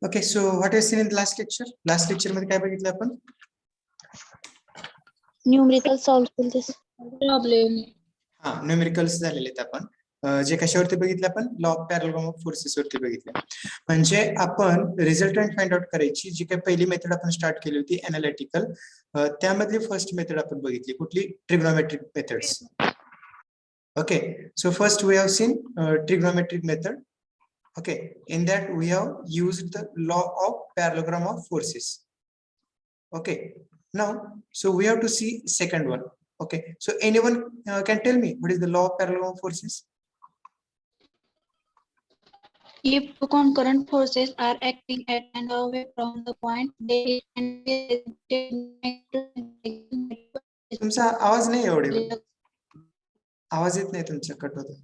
Okay, so what is seen in the last lecture? Last lecture मध्ये काय बघितलं आपण? न्यूमेरिकल सॉल्व केले प्रॉब्लेम. हा, न्यूमेरिकल्स झालेले आहेत आपण. जे कशावरती बघितलं आपण? Law of parallel of forces वरती बघितलं. म्हणजे आपण रिझल्टंट फाइंड आउट करायची जी काही पहिली मेथड आपण स्टार्ट केली होती एनालिटिकल, त्यामधली फर्स्ट मेथड आपण बघितली कुठली? Trigonometric methods. Okay, so first we have seen trigonometric method. Okay, in that we have used the law of parallelogram of forces. Okay, now so we have to see second one. Okay, so anyone can tell me what is the law of parallelogram of forces? If two concurrent forces are acting at and away from the point, they can be तुमचा आवाज नाही एवढे, आवाज येत नाही तुमचा, cut होतो.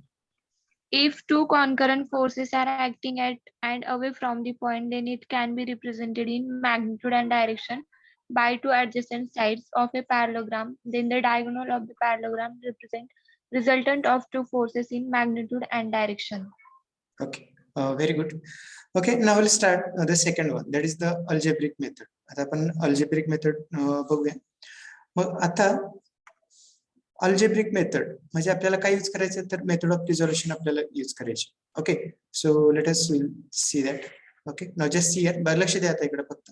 If two concurrent forces are acting at and away from the point, then it can be represented in magnitude and direction by two adjacent sides of a parallelogram. Then the diagonal of the parallelogram represent resultant of two forces in magnitude and direction. Okay, very good. Okay, now we'll start the second one, that is the algebraic method. आता आपण algebraic method बघूया. मग आता algebraic method म्हणजे आपल्याला काय use करायचं तर मेथड ऑफ रिझोल्यूशन आपल्याला यूज करायची. Okay, so let us see that. Okay, now just see here, लक्ष द्या आता इकडे फक्त.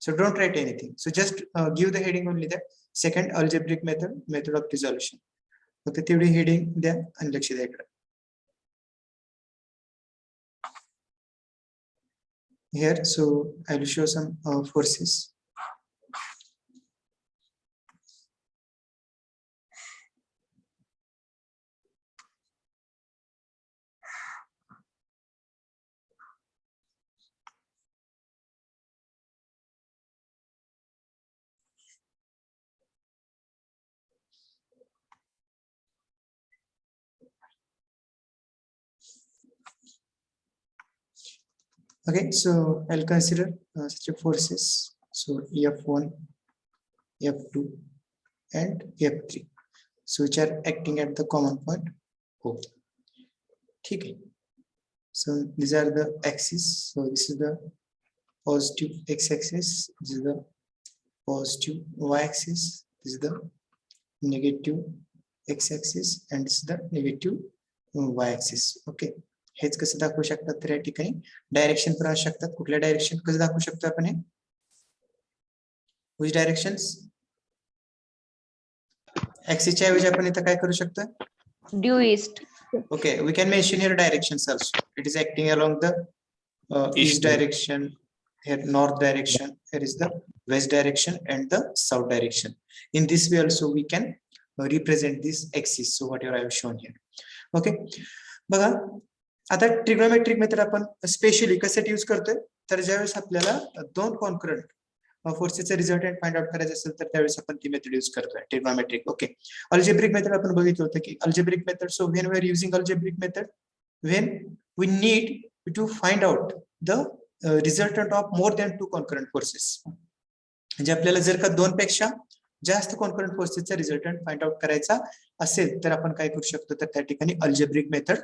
So don't write anything, so just give the heading only that second algebraic method, method of resolution. फक्त तेवढी heading द्या आणि लक्ष द्या इकडे. Here so I will show some forces. Okay, so I'll consider such a forces. So F1, F2, and F3. So which are acting at the common point O. Okay. So these are the axes. So this is the positive x-axis. This is the positive y-axis. This is the negative x-axis, and this is the negative y-axis. Okay. हेच कसं दाखवू शकतात तर या ठिकाणी direction पण असू शकतात. कुठल्या डायरेक्शन कसं दाखवू शकतो आपण हे? which directions? ऍक्सिस च्या ऐवजी आपण इथं काय करू शकतो? Due east. Okay, we can mention here directions also. It is acting along the east direction, here north direction, here is the west direction and the south direction. In this way also we can represent this axis. So whatever I have shown here. Okay, बघा आता trigonometric method आपण specially कशासाठी use करतोय तर ज्यावेळेस आपल्याला दोन concurrent फोर्सेसचे रिझल्टंट फाइंड आउट करायचे असेल तर त्यावेळेस आपण ती मेथड यूज करतोय ट्रिग्नोमेट्रिक. ओके, अल्जेब्रिक मेथड आपण बघितलं होतं की algebraic method, so when we are using algebraic method when we need to find out the resultant of more than two concurrent forces. म्हणजे आपल्याला जर का दोन पेक्षा जास्त कॉन्करंट फोर्सेसचा रिझल्टंट फाइंड आउट करायचा असेल तर आपण काय करू शकतो तर त्या ठिकाणी अल्जेब्रिक मेथड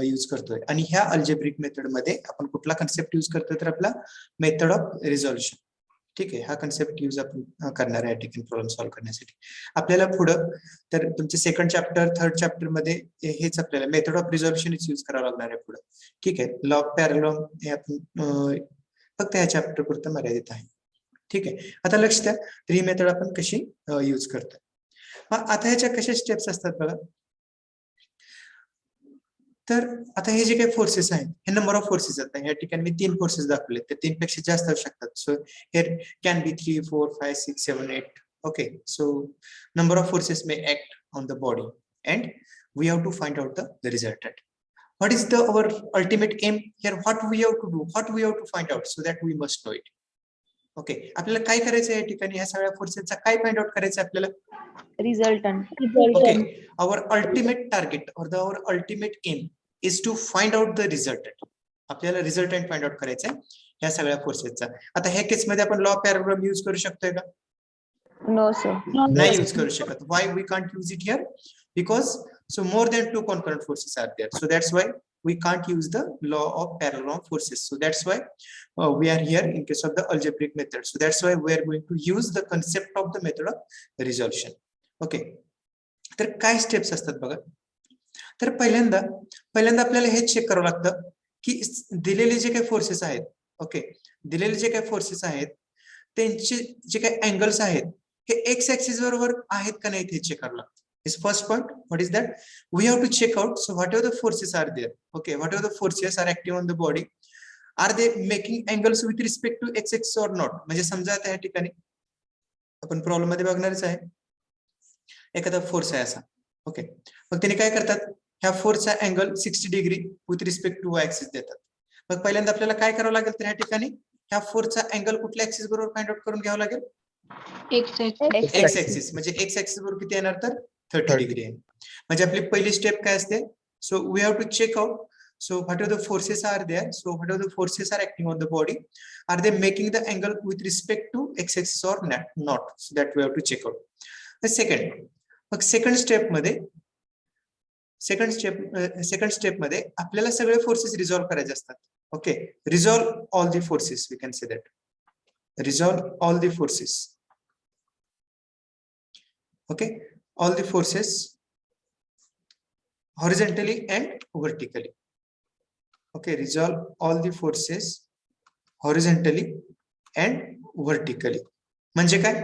यूज करतोय. आणि ह्या अल्जेब्रिक मेथड मध्ये आपण कुठला कन्सेप्ट यूज करतोय तर आपला मेथड ऑफ रिझोल्यूशन. ठीक आहे, हा कन्सेप्ट यूज आपण करणार आहे या ठिकाणी प्रॉब्लेम सॉल्व्ह करण्यासाठी. आपल्याला पुढं तर तुमचे सेकंड चॅप्टर थर्ड चॅप्टर मध्ये हेच आपल्याला मेथड ऑफ रिझोल्यूशन यूज करावं लागणार आहे पुढे. ठीक आहे, लॉ ऑफ पॅरलल हे आपण फक्त ह्या चॅप्टर पुरतं मर्यादित आहे. ठीक आहे, आता लक्ष द्या तर ही मेथड आपण कशी यूज करतोय. आता ह्याच्या कशा स्टेप्स असतात बघा. तर आता हे जे काही फोर्सेस आहेत हे नंबर ऑफ फोर्सेस आहेत. या ठिकाणी मी 3 फोर्सेस दाखवले, तर 3 पेक्षा जास्त असू शकतात. So here can be 3 4 5 6 7 8. Okay, so number of forces may act on the body and we have to find out the resultant. What is the our ultimate aim here? What we have to do, what we have to find out, so that we must know it. Okay, आपल्याला काय करायचं या ठिकाणी ह्या सगळ्या फोर्सेसचा काय find out करायचं आपल्याला? Resultant. Okay, our ultimate target or our ultimate aim is to find out the resultant. आपल्याला रिझल्टंट फाइंड आउट करायचं आहे ह्या सगळ्या फोर्सेसचा. आता ह्या केस मध्ये आपण लॉ ऑफ पॅरलल यूज करू शकतोय का? No, sir. नाही यूज करू शकत. Why we can't use it here? Because so more than two concurrent forces are there. So that's why we can't use the law of parallelogram forces. So that's why we are here in case of the algebraic method. So that's why we are going to use the concept of the method of resolution. Okay, तर काय steps असतात बघा. तर पहिल्यांदा आपल्याला हे check करावं लागतं की दिलेले जे काही फोर्सेस आहेत, ओके, दिलेले जे काही फोर्सेस आहेत त्यांचे जे काही अँगल्स आहेत हे एक्स ऍक्सिस बरोबर आहेत का नाही हे चेक करावं लागतं. Is first point. What is that? We have to check out. So whatever the forces are there, okay, whatever the forces are acting on the body, are they making angles with respect to x axis or not? म्हणजे समजा आता या ठिकाणी आपण problem मध्ये बघणारच आहे. एखादा force आहे असा, ओके, मग त्याने काय करतात, ह्या फोर्सचा angle 60 degree with respect to axis देतात. मग पहिल्यांदा आपल्याला काय करावं लागेल, तर ह्या ठिकाणी ह्या फोर्सचा अँगल कुठल्या ऍक्सिस बरोबर फाइंड आउट करून घ्यावं लागेल. X axis. एक्स ऍक्सिस म्हणजे एक्स ऍक्सिस बरोबर किती येणार, तर 30 डिग्री आहे. म्हणजे आपली पहिली स्टेप काय असते, so we have to check out. So whatever the forces are there, so whatever the forces are acting on the body, are they making the angle with respect to x axis or not? So that we have to check out. The second step मध्ये आपल्याला सगळे forces resolve करायचे असतात. Okay, resolve all the forces, we can say that, resolve all the forces. Okay, all the forces horizontally and vertically. Okay, resolve all the forces horizontally and vertically. म्हणजे काय,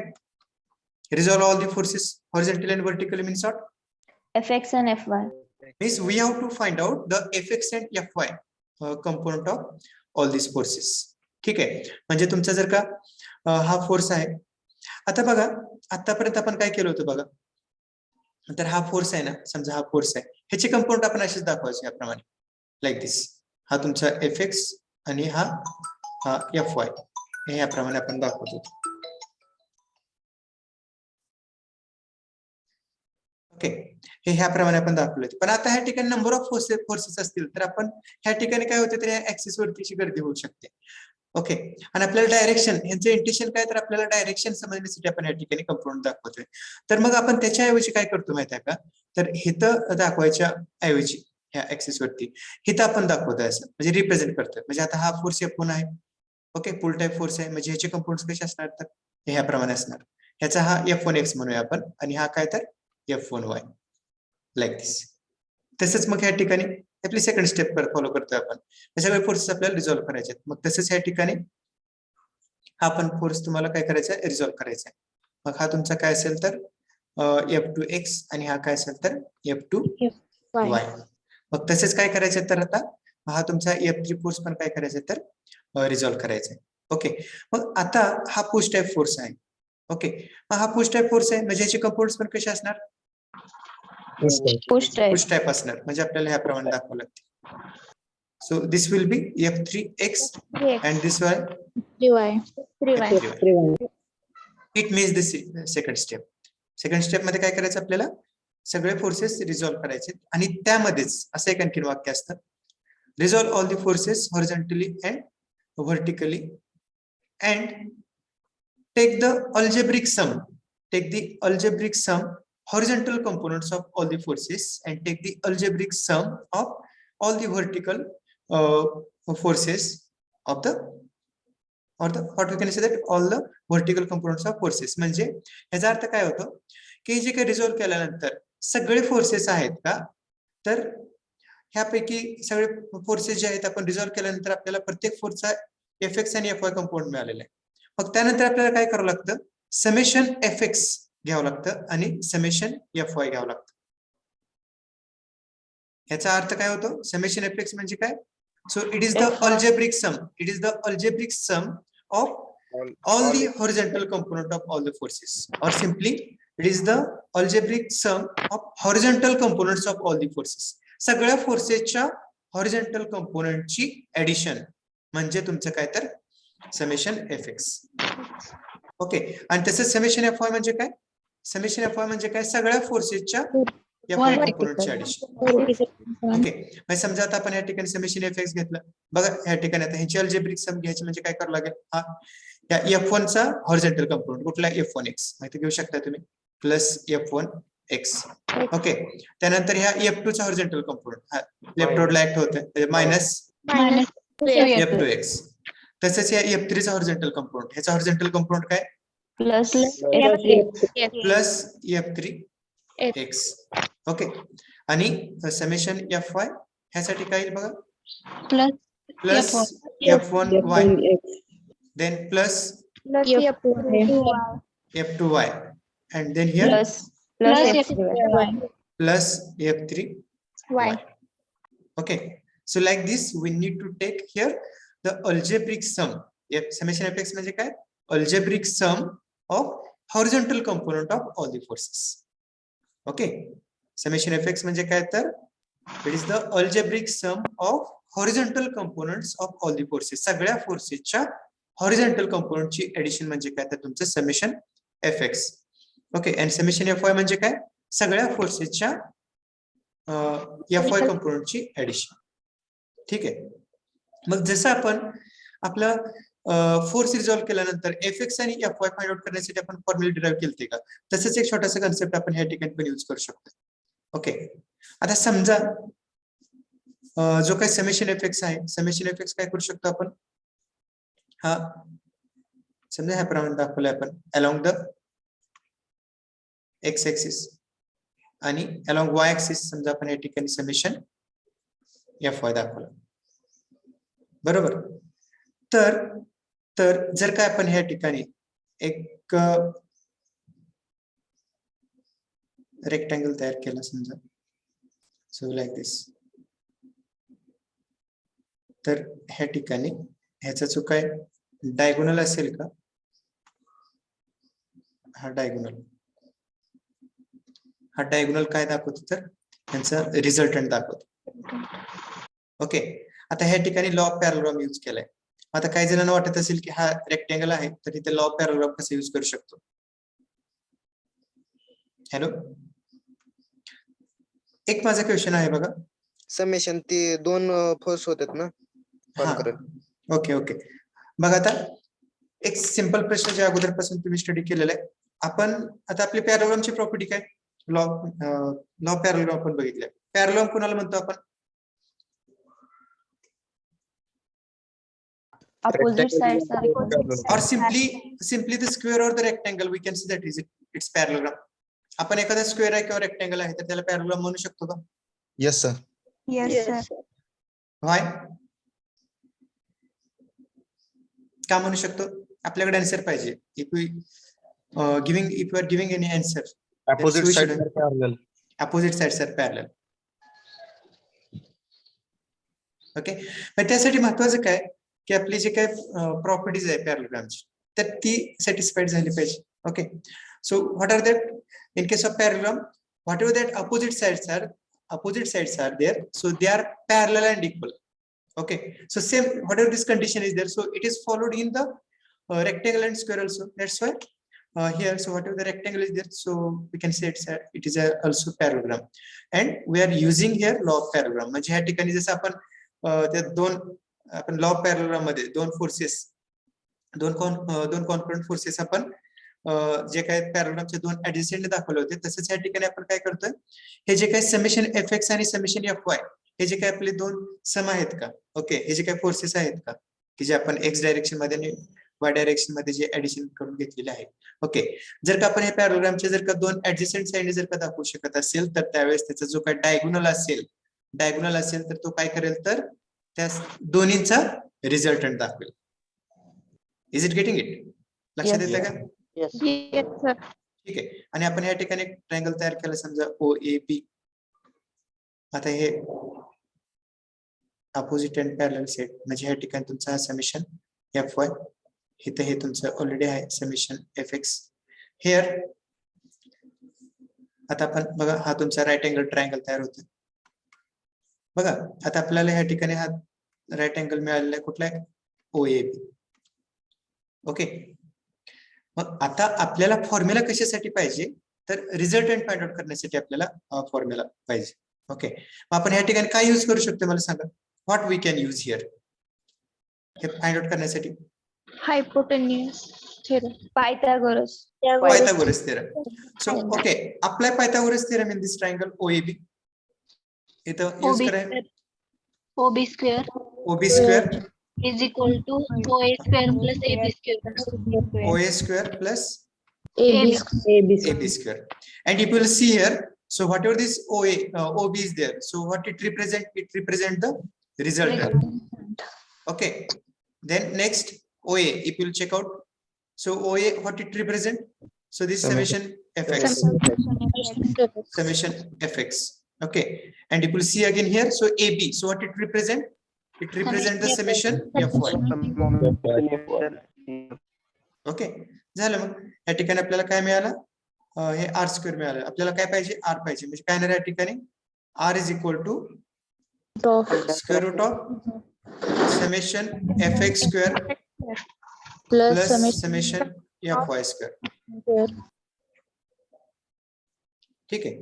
resolve all the forces horizontally and vertically means what? Fx and Fy. Means we have to find out the Fx and Fy component of all these forces. ठीक आहे, म्हणजे तुमचा जर का हा force आहे, आता बघा आतापर्यंत आपण काय केलं होतं बघा, तर हा फोर्स आहे ना, समजा हा फोर्स आहे, ह्याचे कंपाऊंड आपण असेच दाखवायचे याप्रमाणे, लाईक दिस. हा तुमचा Fx आणि हा Fy हे याप्रमाणे आपण दाखवतो. ओके, हे ह्याप्रमाणे आपण दाखवले. पण आता ह्या ठिकाणी नंबर ऑफ फोर्सेस असतील तर आपण ह्या ठिकाणी काय होते, तर ह्या ऍक्सिस वरतीची गर्दी होऊ शकते. ओके, आणि आपल्याला डायरेक्शन, यांचं इंटेन्शन काय, तर आपल्याला डायरेक्शन समजण्यासाठी आपण या ठिकाणी कंपाऊंड दाखवतोय. तर मग आपण त्याच्याऐवजी काय करतो माहिती आहे का, तर हिथं दाखवायच्या ऐवजी ह्या ऍक्सिस वरती हिथं आपण दाखवतोय असं, म्हणजे रिप्रेझेंट करतोय. म्हणजे आता हा फोर्स F1 आहे, ओके, पुल टाइप फोर्स आहे, म्हणजे ह्याचे कंपाऊंड कसे असणार, तर ह्याप्रमाणे असणार. ह्याचा हा F1x म्हणूया आपण, आणि हा काय, तर F1y, लाईक दिस. तसंच मग ह्या ठिकाणी आपली सेकंड स्टेप फॉलो करतोय आपण, हे सगळे फोर्सेस आपल्याला रिझॉल्व्ह करायचे आहेत. मग तसंच ह्या ठिकाणी हा पण फोर्स तुम्हाला काय करायचा आहे, रिझॉल्व्ह करायचा आहे. मग हा तुमचा काय असेल, तर F2x आणि हा काय असेल, तर F2y. मग तसेच काय करायचं, तर आता हा तुमचा F3 फोर्स पण काय करायचा, तर रिझॉल्व्ह करायचा आहे. ओके, मग आता हा पुश टाइप फोर्स आहे. ओके, मग हा पुश टाइप फोर्स आहे, म्हणजे याचे कंपाऊंड्स पण कसे असणार, Push type. पुश टाइप असणार. म्हणजे आपल्याला ह्याप्रमाणे दाखवावं लागते. So this will be F3x and this one 3y. F3y. It means the second step. Second step मध्ये काय करायचं, आपल्याला सगळे फोर्सेस रिझॉल्व्ह करायचे, आणि त्यामध्येच असं एक आणखीन वाक्य असतं, resolve all the forces horizontally and vertically and take the algebraic sum horizontal components of all the forces and take the algebraic sum of all the vertical forces of the, or the, what we can say that all the vertical components of forces. म्हणजे याचा अर्थ काय होतो, की जे काही resolve केल्यानंतर सगळे फोर्सेस आहेत का, तर ह्यापैकी सगळे फोर्सेस जे आहेत आपण रिझॉल्व्ह केल्यानंतर आपल्याला प्रत्येक फोर्सचा Fx आणि Fy कंपाऊंड मिळालेला आहे. मग त्यानंतर आपल्याला काय करावं लागतं, समेशन Fx घ्यावं लागतं आणि समेशन Fy घ्यावं लागतं. याचा अर्थ काय होतो, समेशन Fx म्हणजे काय, so it is the algebraic sum of all the horizontal component of all the forces, or simply it is the algebraic sum of horizontal components of all the forces. सगळ्या फोर्सेसच्या horizontal कंपोनेंटची addition म्हणजे तुमचं काय, तर summation Fx. Okay, आणि तसंच summation Fy म्हणजे काय, summation Fy म्हणजे काय, सगळ्या फोर्सेसच्या Fy कंपोनेंटची ऍडिशन. ओके, म्हणजे समजा आता आपण या ठिकाणी समेशन Fx घेतलं, बघा या ठिकाणी आता ह्याची अल्जेब्रिक सम घ्यायची, म्हणजे काय करावं लागेल, हा या F1 चा हॉरिझॉन्टल कंपोनेंट कुठला, F1x माहिती घेऊ शकता तुम्ही, प्लस F1 एक्स. ओके, त्यानंतर ह्या F2 चा हॉरिझॉन्टल कंपोनंट लेफ्ट रोडला ऍक्ट होतोय मायनस minus F2x. तसेच या F3 चा हॉरिझॉन्टल कंपोनंट, ह्याचा हॉरिझॉन्टल कंपोनंट काय plus प्लस F3x. ओके, आणि समेशन Fy ह्यासाठी काय येईल बघा, plus plus F1y then plus F2y and then here plus F3y. plus F3y. Okay, so like this we need to take here the algebraic sum. Summation fx म्हणजे काय, algebraic sum of horizontal component of all the forces. Okay, summation fx म्हणजे काय, तर it is the algebraic sum of horizontal components of all the forces. सगळ्या फोर्सेसच्या horizontal component ची addition म्हणजे काय, तर तुमचं summation fx. Okay, and summation fy म्हणजे काय, सगळ्या फोर्सेसच्या fy कंपोनंट ची एडिशन. ठीक आहे, मग जसं आपण आपलं फोर्स रिझॉल्व्ह केल्यानंतर fx आणि fy फाइंड आउट करण्यासाठी आपण फॉर्म्युला डिराइव्ह केलते का, तसंच एक छोटासा कन्सेप्ट आपण ह्या ठिकाणी पण यूज करू शकतो. ओके, आता समजा जो काही समेशन fx आहे, समेशन fx काय करू शकतो आपण, हा समजा ह्याप्रमाणे दाखवलंय आपण अलॉंग द एक्स ऍक्सिस आणि अलॉंग वाय ऍक्सिस समजा आपण या ठिकाणी समेशन fy दाखवलं, बरोबर. तर जर काय आपण ह्या ठिकाणी एक रेक्टँगल तयार केला समजा, सो लाईक दिस, तर ह्या ठिकाणी ह्याचा जो काय डायगोनल असेल का, हा डायगोनल काय दाखवतो, तर ह्याचा रिझल्टंट दाखवतो. ओके, आता ह्या ठिकाणी लॉ ऑफ पॅरलॉग्राम यूज केलाय. आता काही जणांना वाटत असेल की हा रेक्टँगल आहे, तर इथे लॉ ऑफ पॅरलॉग्राम कसं यूज करू शकतो. हॅलो, एक माझा क्वेश्चन आहे बघा, समेशन ते दोन फोर्स होतात ना. ओके ओके, बघा आता एक सिंपल प्रश्न ज्या अगोदरपासून तुम्ही स्टडी केलेला आहे, आपण आता आपली पॅरलॉग्रामची प्रॉपर्टी काय, लॉ पॅरलॉग्राम आपण बघितलंय. पॅरलॉग्राम कोणाला म्हणतो आपण, opposite sides are or simply the square or the rectangle, we can see that is its parallelogram. आपण एखादा स्क्वेअर आहे किंवा रेक्टँगल आहे तर त्याला पॅरलॉग्राम म्हणू शकतो का. Yes sir. व्हाय, का म्हणू शकतो, आपल्याकडे आन्सर पाहिजे. If you are giving any answer, opposite side parallel, opposite sides are parallel. Okay, पण त्यासाठी महत्वाचं काय की आपली जे काय प्रॉपर्टीज आहे पॅरलॉग्रामची, तर ती सॅटिस्फाईड झाली पाहिजे. Okay, so what are that in case of parallelogram, whatever that opposite sides are there, so they are parallel and equal. Okay, so same whatever this condition is there, so it is followed in the rectangle and square also. That's why here, so whatever the rectangle is there, so we can say it is also parallelogram, and we are using here law of parallelogram. म्हणजे ह्या ठिकाणी जसं आपण त्या आपण law of पॅरलॉग्राम मध्ये दोन concurrent forces आपण जे काही पॅरलॉग्रामचे दोन ऍडजसेंट दाखवले होते, तसंच या ठिकाणी आपण काय करतोय, हे जे काही समेशन fx आणि समेशन fy हे जे काही आपले दोन सम आहेत का, ओके, हे जे काही फोर्सेस आहेत का की जे आपण एक्स डायरेक्शन मध्ये आणि वाय डायरेक्शन मध्ये जे ऍडिशन करून घेतलेले आहे. ओके, जर का आपण हे पॅरलॉग्रामचे जर का दोन ऍडजसेंट साइड जर का दाखवू शकत असेल, तर त्यावेळेस त्याचा जो काही डायगोनल असेल तर तो काय करेल, तर त्या दोन्हींचा रिझल्टंट दाखवेल. इज इट गेटिंग इट, लक्षात येतं का. ठीक आहे, आणि आपण या ठिकाणी एक ट्रायंगल तयार केला समजा OAB. आता हे अपोजिट अँड पॅरलल सेट म्हणजे या ठिकाणी तुमचा हा समेशन fy, इथे हे तुमचं ऑलरेडी आहे समेशन fx हिअर. आता आपण बघा हा तुमचा राईट अँगल ट्रायंगल तयार होतो. बघा आता आपल्याला या ठिकाणी हा राईट अँगल मिळालेला आहे, कुठला आहे, OAB. ओके, मग आता आपल्याला फॉर्म्युला कशासाठी पाहिजे, तर रिझल्टंट फाइंड आउट करण्यासाठी आपल्याला फॉर्म्युला पाहिजे. ओके, मग आपण या ठिकाणी काय यूज करू शकतो मला सांगा, what we can use here हे फाइंड आउट करण्यासाठी. hypotenuse. Pythagoras. Pythagoras theorem. So, okay, apply Pythagoras theorem in this triangle OAB. इथं use OB करा square, OB square OB square, is equal to OA square plus AB square. OA square plus AB AB square. And if you will see here, so whatever this OB is there, so what it represent the resultant. Okay. Then next OA, if you will check out, so OA, what it represent? So this summation fx, summation fx. Okay. And if you will see again here, so AB, so what it represent? It represent the summation fy. Okay, झालं मग या ठिकाणी आपल्याला काय मिळालं? हे R square मिळालं. आपल्याला काय पाहिजे? आर पाहिजे. म्हणजे काय येणार या ठिकाणी? R is equal to square root of summation F X square plus summation F Y square. ठीक आहे.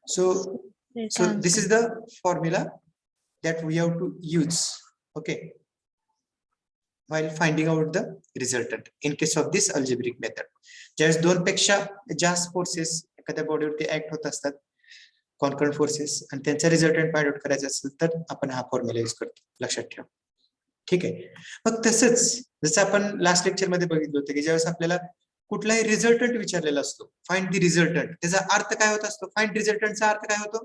So this is the formula that we have to use, okay, while finding out the resultant in case of this algebraic method. ज्यावेळेस दोन पेक्षा जास्त forces एखाद्या बॉडीवरती act होत असतात, concurrent forces, आणि त्यांचा रिझल्टंट फाइंड आउट करायचा असेल तर आपण हा फॉर्म्युला यूज करतो, लक्षात ठेवा. ठीक आहे. मग तसंच जसं आपण लास्ट लेक्चर मध्ये बघितलं होतं की ज्यावेळेस आपल्याला कुठलाही रिझल्टंट विचारलेला असतो, फाइंड द रिझल्टंट, त्याचा अर्थ काय होत असतो? फाइंड रिझल्टंटचा अर्थ काय होतो?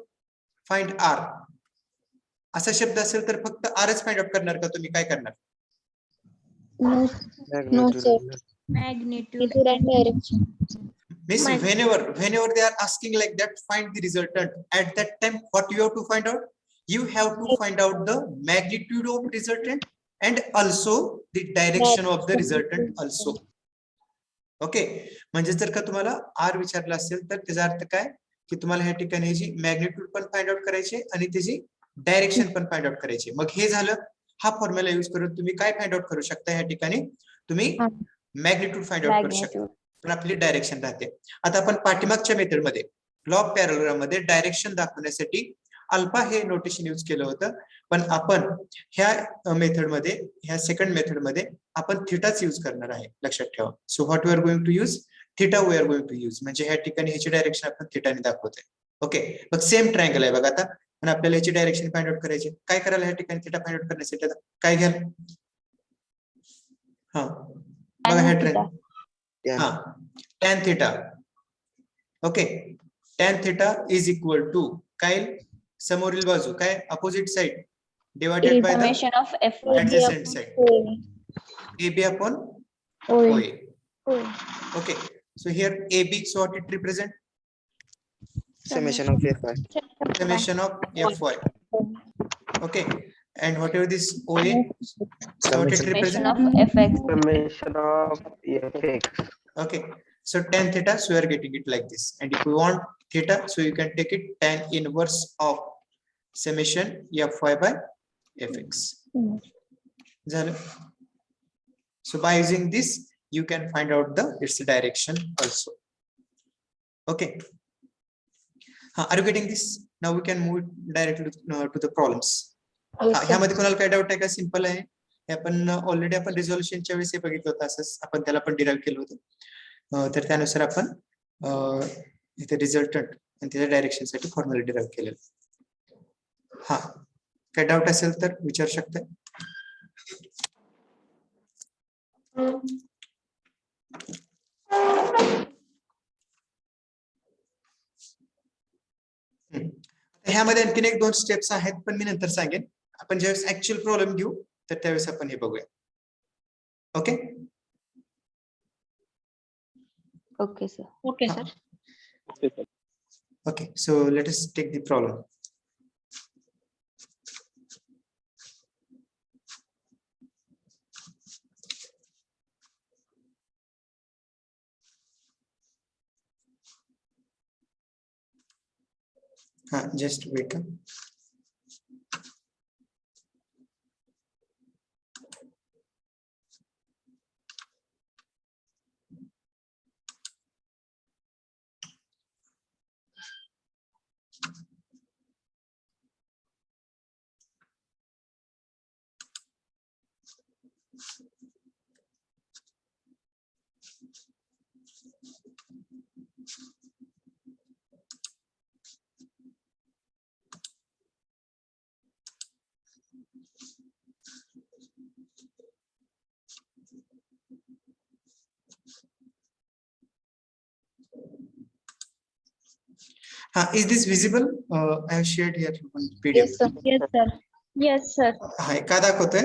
फाइंड आर असा शब्द असेल तर फक्त आरच फाइंड आउट करणार का तुम्ही? काय करणार? Magnitude and direction. Means whenever they are asking like that, find the resultant, at that time what you have to find out? You have to find out the magnitude of resultant and also the direction of the resultant also. Okay, म्हणजे जर का तुम्हाला R विचारला असेल तर त्याचा अर्थ काय की तुम्हाला ह्या ठिकाणी ह्याची मॅग्निट्यूड पण फाइंड आउट करायची आणि त्याची डायरेक्शन पण फाइंड आउट करायची. मग हे झालं. हा फॉर्म्युला यूज करून तुम्ही काय फाइंड आउट करू शकता? ह्या ठिकाणी तुम्ही मॅग्निट्यूड फाइंड आउट करू शकता, पण आपली डायरेक्शन राहते. आता आपण पाठीमागच्या मेथड मध्ये लॉ ऑफ पॅरलल मध्ये डायरेक्शन दाखवण्यासाठी अल्फा हे नोटेशन यूज केलं होतं, पण आपण ह्या मेथड मध्ये, ह्या सेकंड मेथड मध्ये आपण थिटाच यूज करणार आहे, लक्षात ठेवा. So what we are going to use? Theta we are going to use. म्हणजे ह्या ठिकाणी ह्याची डायरेक्शन आपण थिटाने दाखवतोय. ओके, मग सेम ट्रायंगल आहे बघा आता, पण आपल्याला ह्याची डायरेक्शन फाइंड आउट करायची. काय करायला ह्या ठिकाणी थिटा फाइंड आउट करण्यासाठी? काय घ्याल? हा बघा ह्या ट्रायंगल, हा tan theta. Okay, tan theta is equal to काय? समोरील बाजू काय? Opposite side divided by the adjacent side, AB upon OA. Okay, so here AB, so what it represent? Summation of fy. Summation of fy. Okay, and whatever this OA, so what it represent? Summation of fx. Okay, so tan theta, so we are getting it like this, and if you want theta, so you can take it tan inverse of summation fy by fx. झालं. So by using this you can find out the its direction also. Okay, are you getting this? Now we can move directly to the problems. ह्यामध्ये कोणाला काय doubt आहे का? Simple आहे. आपण already आपण रिझोल्युशनच्या वेळेस हे बघितलं होतं, असंच आपण त्याला पण डिराइव्ह केलं होतं. तर त्यानुसार आपण इथे रिझल्टंट आणि त्याच्या डायरेक्शन साठी फॉर्म्युला डिराइव्ह केलेलं. हा, काय डाऊट असेल तर विचारू शकता. ह्यामध्ये आणखीन एक दोन स्टेप्स आहेत, पण मी नंतर सांगेन. आपण ज्यावेळेस ऍक्च्युअल प्रॉब्लेम घेऊ तर त्यावेळेस आपण हे बघूया. Okay Okay, sir. Okay, sir. Okay, so let us take the problem. Just wait. Is this visible? I have shared here one PDF. Yes, sir. Yes, sir. Yes, sir. का दाखवतोय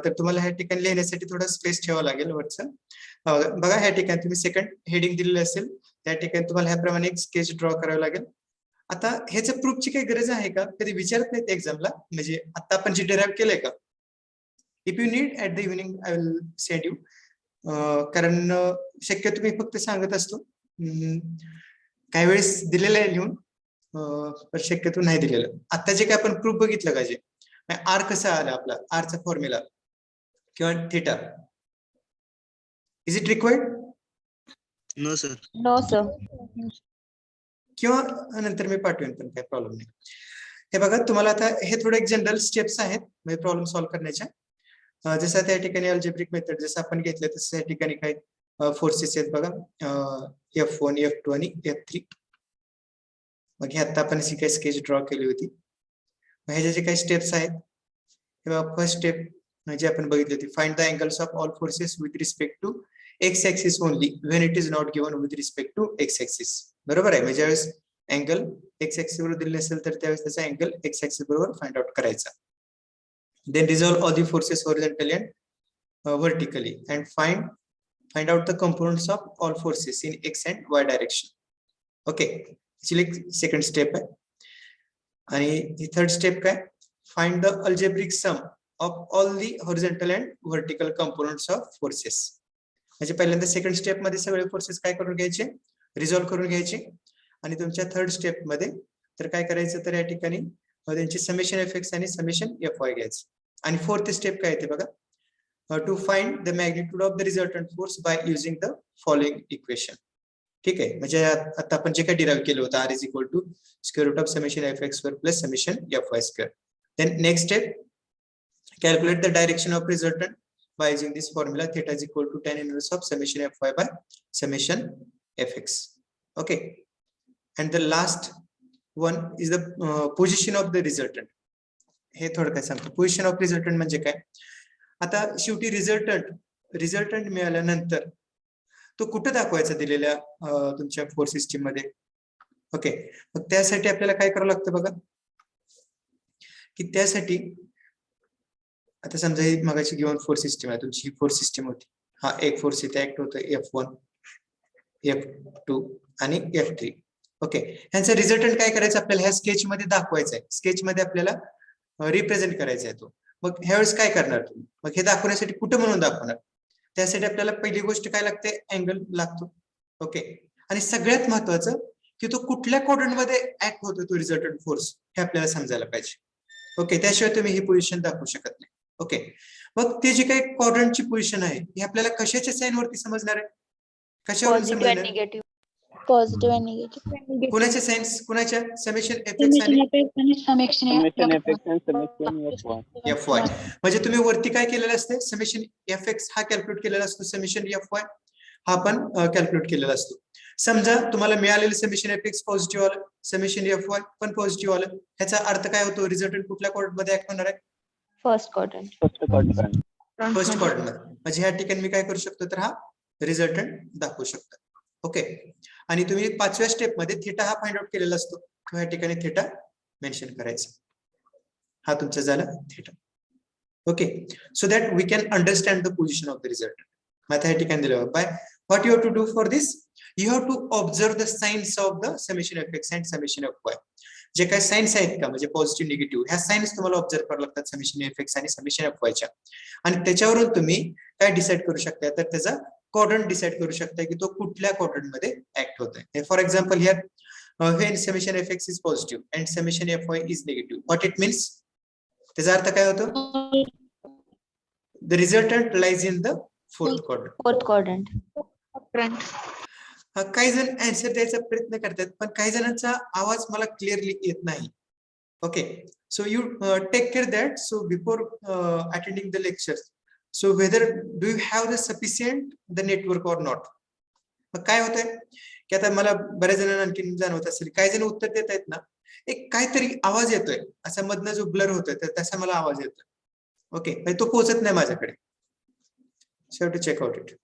तर तुम्हाला ह्या ठिकाणी लिहिण्यासाठी थोडा स्पेस ठेवावा लागेल वरचा. बघा ह्या ठिकाणी तुम्ही सेकंड हेडिंग दिलेलं असेल त्या ठिकाणी तुम्हाला ह्याप्रमाणे एक स्केच ड्रॉ करावं लागेल. आता ह्याच्या प्रूफची काही गरज आहे का? कधी विचारत नाहीत एक्झामला, म्हणजे आता आपण जे डेराइव्ह केलंय का? If you need at the evening I will send you. कारण शक्यतो मी फक्त सांगत असतो. काही वेळेस दिलेलं आहे लिहून, पण शक्यतो नाही दिलेलं. आता जे काय आपण प्रूफ बघितलं का, जे आर कसा आला आपला, आरचा फॉर्म्युला किंवा theta, is it required? No, sir. No, sir. किंवा नंतर मी पाठवेन, पण काही प्रॉब्लेम नाही. हे बघा तुम्हाला आता हे थोडे एक जनरल स्टेप्स आहेत म्हणजे प्रॉब्लेम सॉल्व्ह करण्याच्या. जसं त्या ठिकाणी अल्जेब्रिक मेथड जसं आपण घेतलं तसं या ठिकाणी काही फोर्सेस आहेत बघा, F1, F2 आणि F3. मग हे आता आपण काही स्केच ड्रॉ केली होती. ह्याचे जे काही स्टेप्स आहेत, फर्स्ट स्टेप म्हणजे आपण बघितली होती, find the angles of all forces with respect to X axis only when it is not given with respect to X axis. बरोबर आहे, म्हणजे ज्यावेळेस अँगल एक्स ऍक्सिस बरोबर दिले नसेल तर त्यावेळेस त्याचा अँगल एक्स ऍक्सिस बरोबर फाइंड आउट करायचा. Then resolve all the forces horizontally and vertically and find out the components of all forces in X and Y direction. Okay, second step आहे. आणि ही थर्ड स्टेप काय, find the algebraic sum of all the horizontal and vertical components of forces. म्हणजे पहिल्यांदा second step मध्ये सगळे forces काय करून घ्यायचे, रिझॉल्व्ह करून घ्यायचे. आणि तुमच्या थर्ड स्टेप मध्ये तर काय करायचं, तर या ठिकाणी त्यांची समेशन एफ एक्स आणि समेशन एफ वाय घ्यायचं. आणि फोर्थ स्टेप काय येते बघा, to find the magnitude of the resultant force by using the following equation. ठीक आहे, म्हणजे आता आपण जे काही डिराइव्ह केलं होतं, R is equal to square root of summation F X square plus summation F Y square. Then next step, calculate the direction of resultant by using this formula, theta is equal to tan inverse of summation fy by summation fx. Okay, and the last one is the position of the resultant. हे थोडं काय सांगतो, position of resultant म्हणजे काय. आता शेवटी resultant मिळाल्यानंतर तो कुठे दाखवायचा दिलेल्या तुमच्या फोर्स सिस्टीम मध्ये. ओके, मग त्यासाठी आपल्याला काय करावं लागतं बघा, की त्यासाठी आता समजा ही मगाची गिव्हन फोर्स सिस्टीम आहे, तुमची ही फोर्स सिस्टीम होती. हा एक फोर्स इथे ऍक्ट होतो F1, F2 आणि F3. ओके, ह्यांचा रिझल्टंट काय करायचं आपल्याला ह्या स्केच मध्ये दाखवायचा आहे. स्केच मध्ये आपल्याला रिप्रेझेंट करायचा आहे तो. मग ह्यावेळेस काय करणार तुम्ही, मग हे दाखवण्यासाठी कुठं म्हणून दाखवणार, त्यासाठी आपल्याला पहिली गोष्ट काय लागते, अँगल लागतो. ओके, आणि सगळ्यात महत्वाचं की तो कुठल्या क्वाड्रंट मध्ये ऍक्ट होतो तो रिझल्टंट फोर्स, हे आपल्याला समजायला पाहिजे. ओके, त्याशिवाय तुम्ही ही पोझिशन दाखवू शकत नाही. ओके, मग ते जे काही क्वाड्रंटची पोझिशन आहे ही आपल्याला कशाच्या साइन वरती समजणार आहे, कशावरून समजणार, पॉझिटिव्ह अँड निगेटिव्ह. कोणाच्या साइन्स, कोणाच्या समेशन एफ एक्स आणि एफ वाय. म्हणजे तुम्ही वरती काय केलेलं असते, समेशन एफ एक्स हा कॅल्क्युलेट केलेला असतो, समेशन एफ वाय हा पण कॅल्क्युलेट केलेला असतो. समजा तुम्हाला मिळालेलं समेशन एफ एक्स पॉझिटिव्ह आलं, समेशन एफ वाय पण पॉझिटिव्ह आलं, ह्याचा अर्थ काय होतो, रिझल्टंट कुठल्या क्वाड्रंट मध्ये ऍक्ट होणार आहे, फर्स्ट क्वाड्रंट. फर्स्ट क्वाड्रंट मध्ये. म्हणजे ह्या ठिकाणी मी काय करू शकतो, तर हा रिझल्टंट दाखवू शकतो. ओके, आणि तुम्ही पाचव्या स्टेप मध्ये थिटा हा फाइंड आउट केलेला असतो, ह्या ठिकाणी थिटा मेन्शन करायचा. हा तुमचा झाला theta. Okay, so that we can understand the position of the resultant. आता ह्या ठिकाणी दिलं by what you have to do for this, you have to observe the signs of the summation F X and summation F Y. जे काही signs आहेत का, म्हणजे positive negative, ह्या साइन्स तुम्हाला ऑब्झर्व करावं लागतात समेशन एफ एक्स आणि समेशन एफ वायच्या. आणि त्याच्यावरून तुम्ही काय डिसाइड करू शकता, तर त्याचा क्वाड्रंट डिसाइड करू शकता की तो कुठल्या क्वाड्रंट मध्ये ऍक्ट होत आहे. For example here when summation fx is positive and summation fy is negative, what it means, त्याचा अर्थ काय होतो, the resultant lies in the fourth quadrant. काही जण आन्सर द्यायचा प्रयत्न करतात, पण काही जणांचा आवाज मला क्लिअरली येत नाही. Okay, so you take care that. So before attending the lecture, so whether do you have the sufficient the network or not. मग काय होतंय की आता मला बऱ्याच जणांना आणखी जाणवत असेल, काही जण उत्तर देत आहेत ना, एक काहीतरी आवाज येतोय असा मधनं जो ब्लर होतोय, तर तसा मला आवाज येतोय. ओके, म्हणजे तो पोहोचत नाही माझ्याकडे. So to check out it.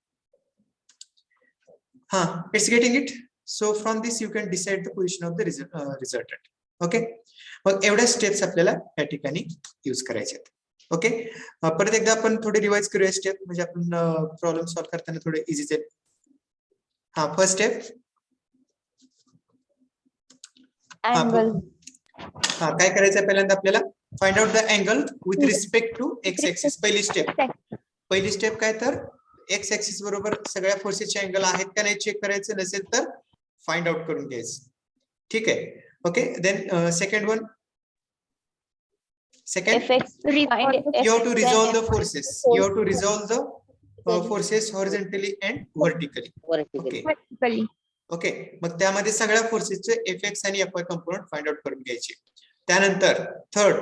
हा, it's getting it. So from this you can decide the position of the resultant. Okay, मग एवढ्या स्टेप्स आपल्याला या ठिकाणी यूज करायचे आहेत. ओके, परत एकदा आपण थोडे रिवाइज करूया स्टेप, म्हणजे आपण प्रॉब्लेम सॉल्व्ह करताना थोडे इझी जाईल. हा, फर्स्ट स्टेप Angle. हा, काय करायचं पहिल्यांदा आपल्याला find out the angle with respect to X axis. पहिली स्टेप काय, तर एक्स ऍक्सिस बरोबर सगळ्या फोर्सेसचे अँगल आहेत का नाही चेक करायचं, नसेल तर फाइंड आउट करून घ्यायचं. ठीक आहे. Okay, then second one, second FX. you have to resolve the forces, you have to resolve the forces horizontally and vertically. Okay, Vertically. Okay, मग त्यामध्ये सगळ्या फोर्सेसचे एफएक्स आणि एफवाय कंपोनंट फाइंड आउट करून घ्यायचे. त्यानंतर third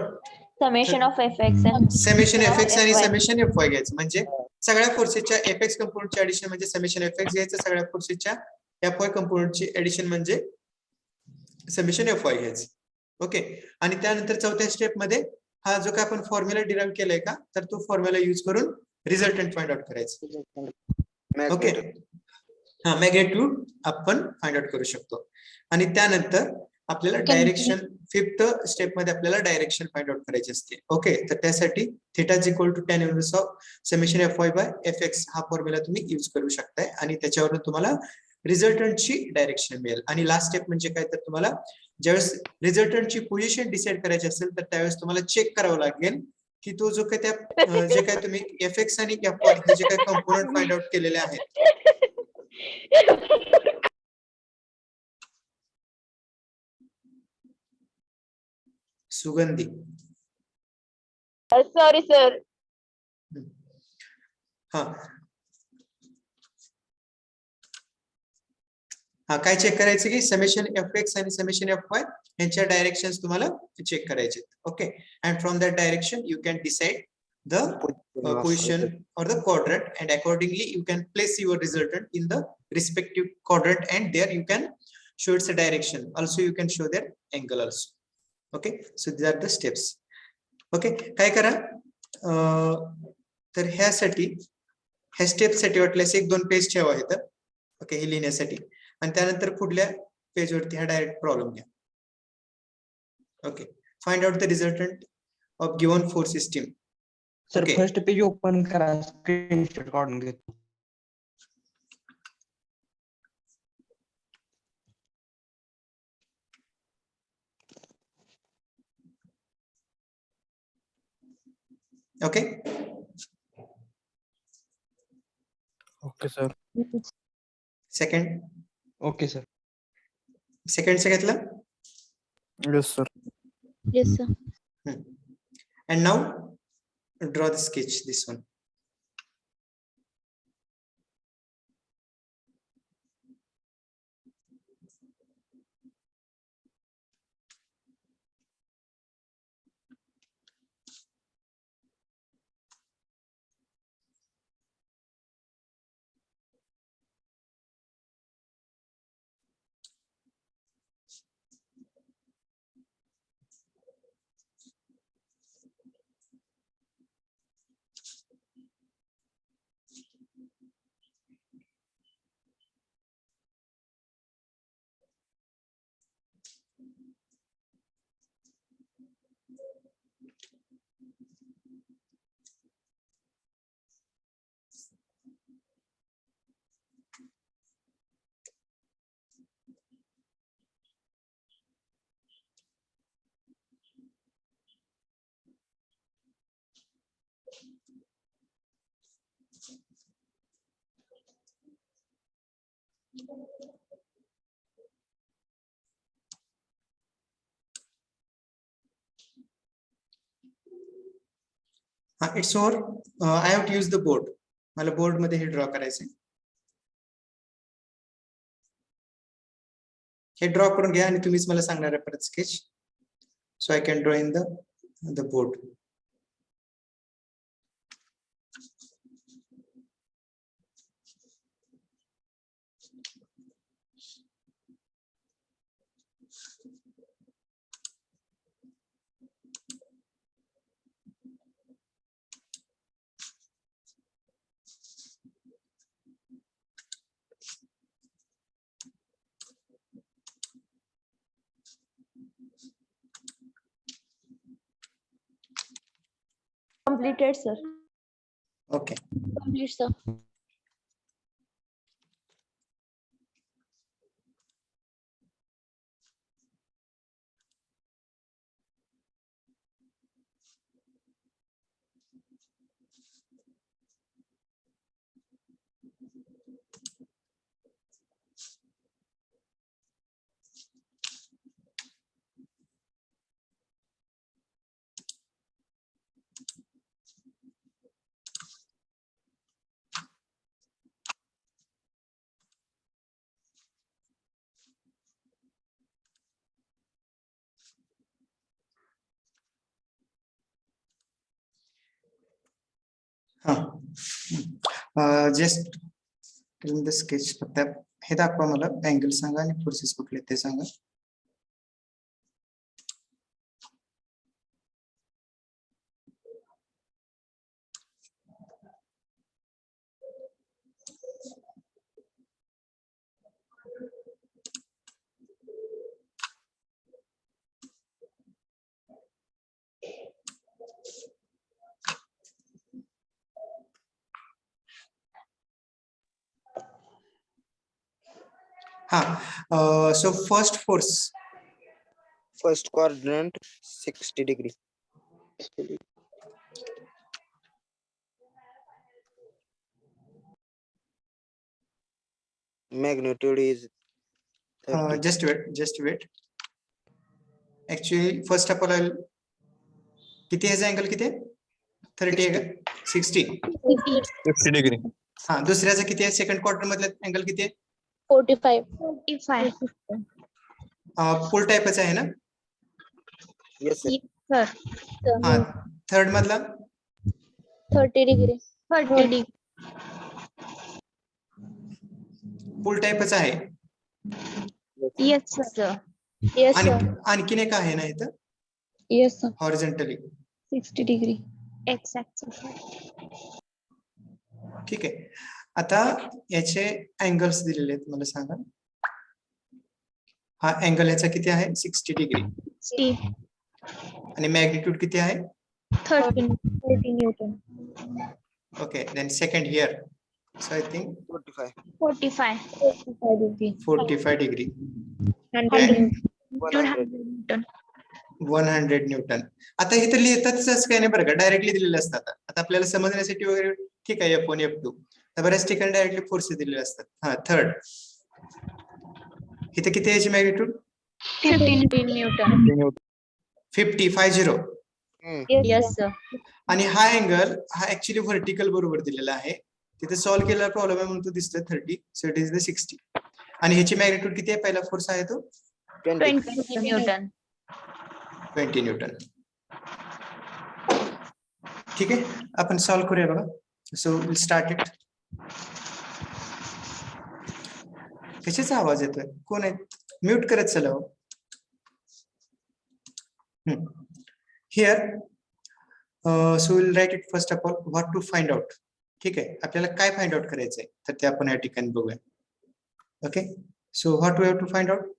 Summation of FX and summation FX आणि summation FY घ्यायचं, म्हणजे सगळ्या फोर्सेसच्या एफएक्स कंपोनंटचे ऍडिशन म्हणजे समेशन एफएक्स घ्यायचं, सगळ्या फोर्सेसच्या एफवाय कंपोनंटचे ऍडिशन म्हणजे समेशन एफवाय घ्यायचं. ओके, आणि त्यानंतर चौथ्या स्टेप मध्ये हा जो काय आपण फॉर्म्युला डिराइव्ह केलाय का, तर तो फॉर्म्युला यूज करून रिझल्टंट फाइंड आउट करायचं. ओके, हा, मॅग्निट्यूड आपण फाइंड आउट करू शकतो. आणि त्यानंतर आपल्याला डायरेक्शन, फिफ्थ स्टेप मध्ये आपल्याला डायरेक्शन फाइंड आउट करायची असते. ओके, तर त्यासाठी theta is equal to tan inverse of summation FY by FX हा फॉर्म्युला तुम्ही यूज करू शकताय, आणि त्याच्यावरून तुम्हाला रिझल्टंटची डायरेक्शन मिळेल. आणि लास्ट स्टेप म्हणजे काय, तर तुम्हाला ज्यावेळेस रिझल्टंटची पोझिशन डिसाइड करायची असेल, तर त्यावेळेस तुम्हाला चेक करावं लागेल की तो जो काय त्या जे काय तुम्ही एफएक्स आणि एफवाय हे जे काय कंपोनंट फाइंड आउट केलेले आहेत, सुगंधी, sorry sir. हा हा, काय चेक करायचं की समेशन एफएक्स आणि समेशन एफवाय यांच्या डायरेक्शन्स तुम्हाला चेक करायचे. Okay, and from that direction you can decide the position or the quadrant, and accordingly you can place your resultant in the respective quadrant, and there you can show its direction, also you can show their angle also. Okay, so these are the steps. Okay, काय करा, तर ह्या step साठी वाटल्यास एक दोन page ठेवा इथं. ओके, हे लिहिण्यासाठी, आणि त्यानंतर पुढल्या पेज वरती हा डायरेक्ट प्रॉब्लेम घ्या. Okay, find out the resultant of given force system. Sir Okay. First page open करा, स्क्रीनशॉट काढून घेतो. Okay, okay sir. Second okay sir. सेकंडचं घेतलं. Yes sir. Yes, sir. And now draw the sketch, this one. It's over. I have to use the board. मला board मध्ये हे draw करायचंय. हे ड्रॉ करून घ्या आणि तुम्हीच मला सांगणार आहे परत sketch, so I can draw in the board. Completed, sir. Okay. Complete, sir. Just in the sketch फक्त हे दाखवा मला अँगल सांगा आणि फोर्सेस कुठले ते सांगा. हा so first force First quadrant 60 degree. Magnitude is 30. Just wait actually first of all किती ह्याचा अँगल किती आहे 30 आहे का 60 50 degree. हा दुसऱ्याचा किती आहे सेकंड क्वार्टर मधला अँगल किती आहे 45. 45. फुल टाइपच आहे ना. Yes, sir. Sir, हा थर्ड मधला 30 degree. 30 degree. फुल टाइपच आहे. Yes, sir. Yes, sir. आणखीन एक आहे ना इथं Yes, sir. Horizontally 60 degree. Exact, sir. ठीक आहे. आता याचे अँगल्स दिलेले आहेत मला सांगा. हा अँगल याचा किती आहे 60 डिग्री 60. आणि मॅग्निट्यूड किती आहे 30. 30 Newton. Okay then second here so I think 45. 45. 45 degree. 45 degree 100 100. Newton. 100 newton. आता हे तर लिहितातच काय नाही बरं का डायरेक्टली दिलेले असतात. आता आपल्याला समजण्यासाठी वगैरे ठीक आहे F1 F2 तर बऱ्याच ठिकाणी डायरेक्टली फोर्सेस दिलेले असतात. हा थर्ड इथे किती याची मॅग्निट्यूड 15 Newton. 50. Yes, sir. आणि हा अँगल हा ऍक्च्युली व्हर्टिकल बरोबर दिलेला आहे. तिथे सॉल्व्ह केलेला प्रॉब्लेम आहे म्हणून तो दिसतोय 30 सो इट इज द 60 आणि ह्याची मॅग्निट्यूड किती आहे पहिला फोर्स आहे तो 20 Newton. 20 न्यूटन. ठीक आहे आपण सॉल्व्ह करूया बघा. So will start it. कशाचा आवाज येतोय कोण आहे म्यूट करत चला. Here so will write it first of all what to find out. ठीक आहे आपल्याला काय फाइंड आउट करायचंय तर ते आपण या ठिकाणी बघूया. Okay so what we have to find out.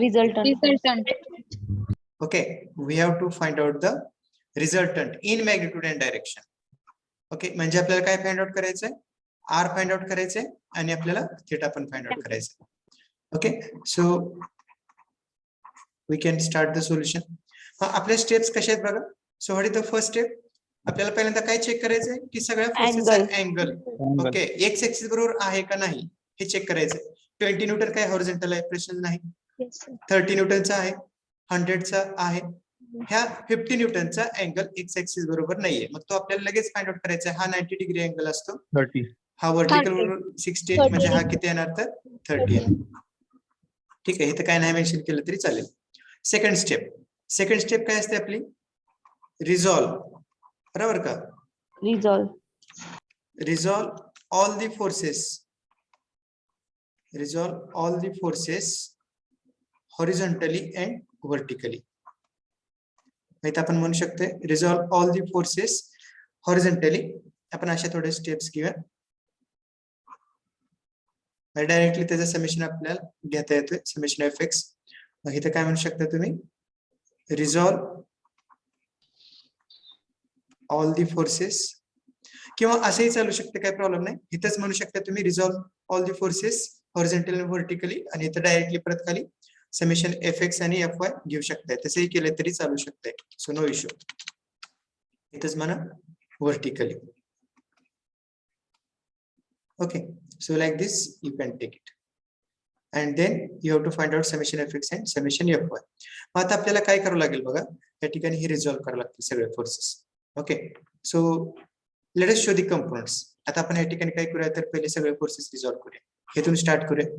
Resultant. Okay, we have to find out the resultant in magnitude and direction. Okay, म्हणजे आपल्याला काय फाइंड आउट करायचंय R फाइंड आउट करायचंय आणि आपल्याला थीटा पण फाइंड आउट करायचंय. Okay so we can start the solution. आपले स्टेप्स कसे आहेत बघा. So what is the first step. आपल्याला पहिल्यांदा काय चेक करायचंय की सगळ्या फोर्सेसचा अँगल ओके एक्स एक्सिस बरोबर आहे का नाही हे चेक करायचंय. 20 न्यूटन काय हॉरिझॉन्टल आहे प्रश्न नाही. Yes, sir. 30 न्यूटनचा आहे 100चा आहे. ह्या 50 न्यूटनचा अँगल एक्स ऍक्सिस बरोबर नाहीये मग तो आपल्याला लगेच फाइंड आउट करायचा आहे. हा 90 डिग्री अँगल असतो 30. हा वर्टिकल 30. बरोबर 60 म्हणजे हा किती येणार तर 30 आहे. ठीक आहे इथं काय नाही मेन्शन केलं तरी चालेल. सेकंड स्टेप काय असते आपली रिझॉल्व बरोबर का. Resolve all the forces horizontally and vertically. इथं आपण म्हणू शकतोय resolve all the forces horizontally. आपण अशा थोड्या स्टेप्स घेऊया. डायरेक्टली त्याचं समेशन आपल्याला घेता येतोय समेशन ऑफ एक्स. इथं काय म्हणू शकता तुम्ही रिझॉल्व ऑल दी फोर्सेस, किंवा असंही चालू शकते, काही प्रॉब्लेम नाही. इथंच म्हणू शकता तुम्ही resolve all the forces horizontal आणि व्हर्टिकली, आणि इथं डायरेक्टली परत खाली समेशन Fx आणि Fy घेऊ शकताय. तसंही केलं तरी चालू शकतंय. So no issue. इथंच म्हणा vertically. Okay, so like this you can take it, and then you have to find out summation Fx and summation Fy. मग आता आपल्याला काय करावं लागेल बघा, या ठिकाणी हे रिझॉल्व्ह करावं लागतील सगळे forces. Okay, so let us show the components. आता आपण या ठिकाणी काय करूया, तर पहिले सगळे फोर्सेस रिझॉल्व्ह करूया. इथून स्टार्ट करूया.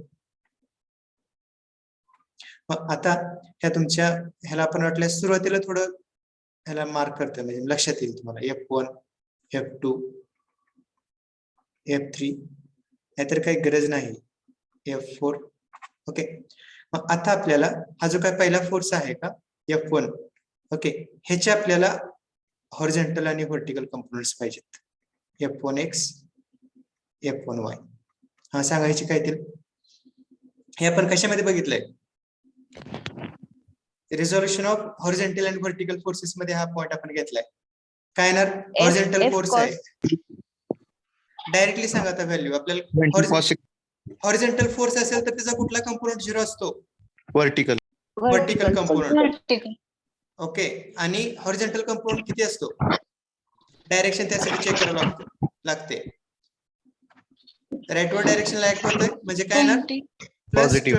मग आता ह्या तुमच्या ह्याला आपण वाटलं सुरुवातीला थोडं ह्याला मार्क करतोय, म्हणजे लक्षात येईल तुम्हाला F1, F2, F3, नाहीतर काही गरज नाही F4. ओके, मग आता आपल्याला हा जो काय पहिला फोर्स आहे का F1, ओके, ह्याचे आपल्याला हॉरिझॉन्टल आणि व्हर्टिकल कंपोनंट्स पाहिजेत. F1x, F1y. हा सांगायचे काय ते, हे आपण कशामध्ये बघितलंय, resolution of horizontal and vertical forces मध्ये हा पॉइंट आपण घेतलाय. काय येणार, हॉरिझॉन्टल फोर्स आहे. डायरेक्टली सांगा आता व्हॅल्यू आपल्याला. हॉरिझॉन्टल फोर्स असेल तर त्याचा कुठला कंपोनंट 0 असतो, vertical. Vertical component. Vertical. Okay, आणि हॉरिझॉन्टल कंपोनंट किती असतो, डायरेक्शन त्यासाठी चेक करावं लागते. राईटवर्ड डायरेक्शनला ऍक्ट होतोय म्हणजे काय ना, 20. +20. Positive.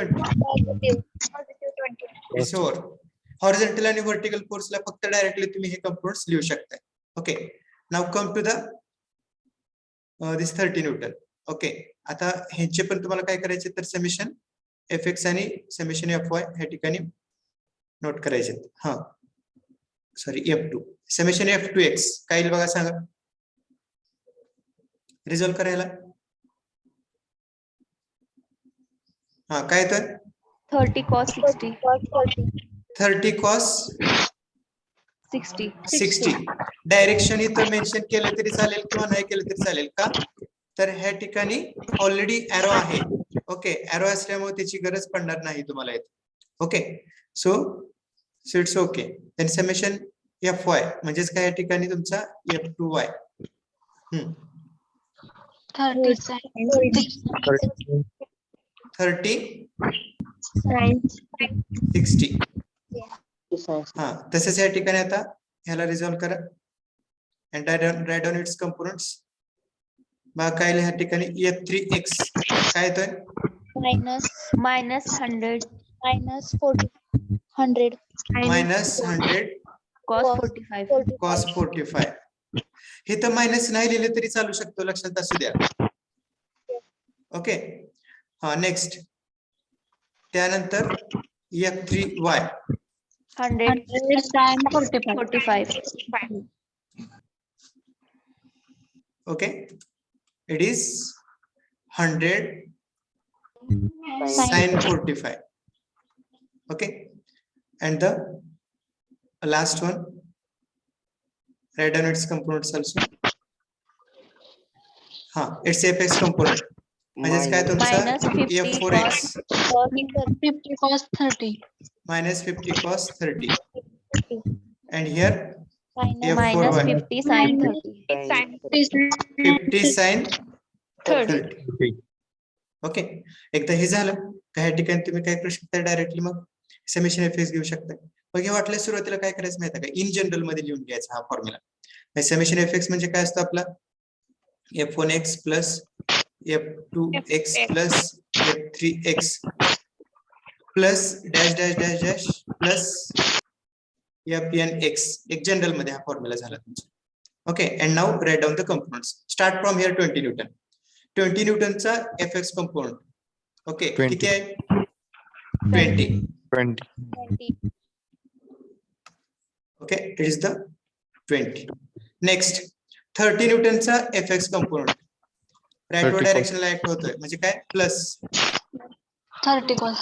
इज हॉरिझॉन्टल आणि व्हर्टिकल फोर्सला फक्त डायरेक्टली तुम्ही हे कंपोनंट्स लिहू शकताय. Okay, now come to the this 30 newton. Okay, आता ह्याचे पण तुम्हाला काय करायचे, तर समेशन Fx आणि समेशन Fy ह्या ठिकाणी नोट करायचे. हा सॉरी F2, समेशन F2x काय येईल बघा, सांगा रिझॉल्व्ह करायला. हा काय येतोय, 30 cos 60. 30 cos 60. डायरेक्शन इथं मेन्शन केलं तरी चालेल किंवा नाही केलं तरी चालेल. का तर ह्या ठिकाणी ऑलरेडी एरो आहे. ओके, एरो असल्यामुळे त्याची गरज पडणार नाही तुम्हाला इथे. Okay, so it's okay. Then summation Fy म्हणजेच काय, या ठिकाणी तुमचा F2y. 30 30 60. हा तसेच या ठिकाणी आता ह्याला रिझॉल्व्ह करा and write down its components. मग काय ह्या ठिकाणी F3x काय येतोय, Minus -100 -100 -100 cos 45. cos 45. हे तर मायनस नाही लिहिले तरी चालू शकतो, लक्षात असू द्या. ओके, हा नेक्स्ट, त्यानंतर F3y 100 sin 45. 45. okay, it is 100 sin 45. Okay, and the last one, write down its components also. हा its Fx component म्हणजेच काय तुमचा -50 F4x 50 cos 30. -50 cos 30, and here F4y -50 sin 30. 50 sin 30. 30. Okay, एकदा हे झालं का ह्या ठिकाणी तुम्ही काय करू शकता, डायरेक्टली मग समेशन Fx घेऊ शकता. मग हे वाटलं सुरुवातीला काय करायचं माहिती आहे का, इन जनरल मध्ये लिहून घ्यायचा हा फॉर्म्युला. समेशन Fx म्हणजे काय असतो आपला, F1x plus F2x plus F3x plus dash dash dash dash plus Fnx. एक जनरल मध्ये हा फॉर्म्युला झाला तुमचा. Okay, and now write down the components. Start from here 20 newton. 20 न्यूटनचा Fx कंपोनेंट. ओके, 20. किती आहे, 20. 20. Okay, it is the 20. Next 30 न्यूटनचा Fx component right 30 डायरेक्शनला ऍक्ट होतोय म्हणजे काय, प्लस 30 cos.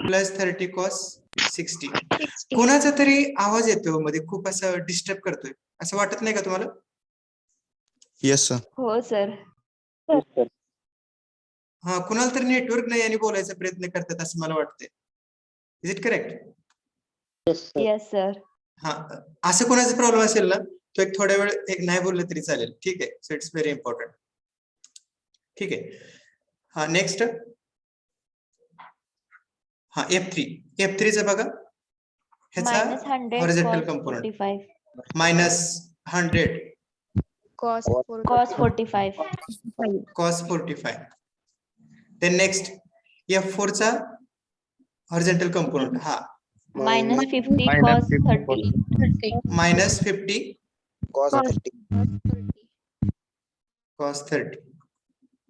Plus 30 cos 60. कोणाचा तरी आवाज येतो मध्ये, खूप असं डिस्टर्ब करतोय, असं वाटत नाही का तुम्हाला? Yes, sir. हो सर. हा, कुणाला तरी नेटवर्क नाही आणि बोलायचा प्रयत्न करतात असं मला वाटतंय. Is it correct? Yes sir. हा, असं कोणाचा प्रॉब्लेम असेल ना, तो एक थोड्या वेळ एक नाही बोललं तरी चालेल. ठीक आहे. So it's very important. ठीक आहे. हा नेक्स्ट. हा F3 चं बघा, ह्याचा -100 horizontal cos component 45 -100 Cos cos 45 cos 45. Then next F4 चा हॉरिझॉन्टल कंपोनंट हा -50 Minus cos 50 30 -50 cos 30. cos 30.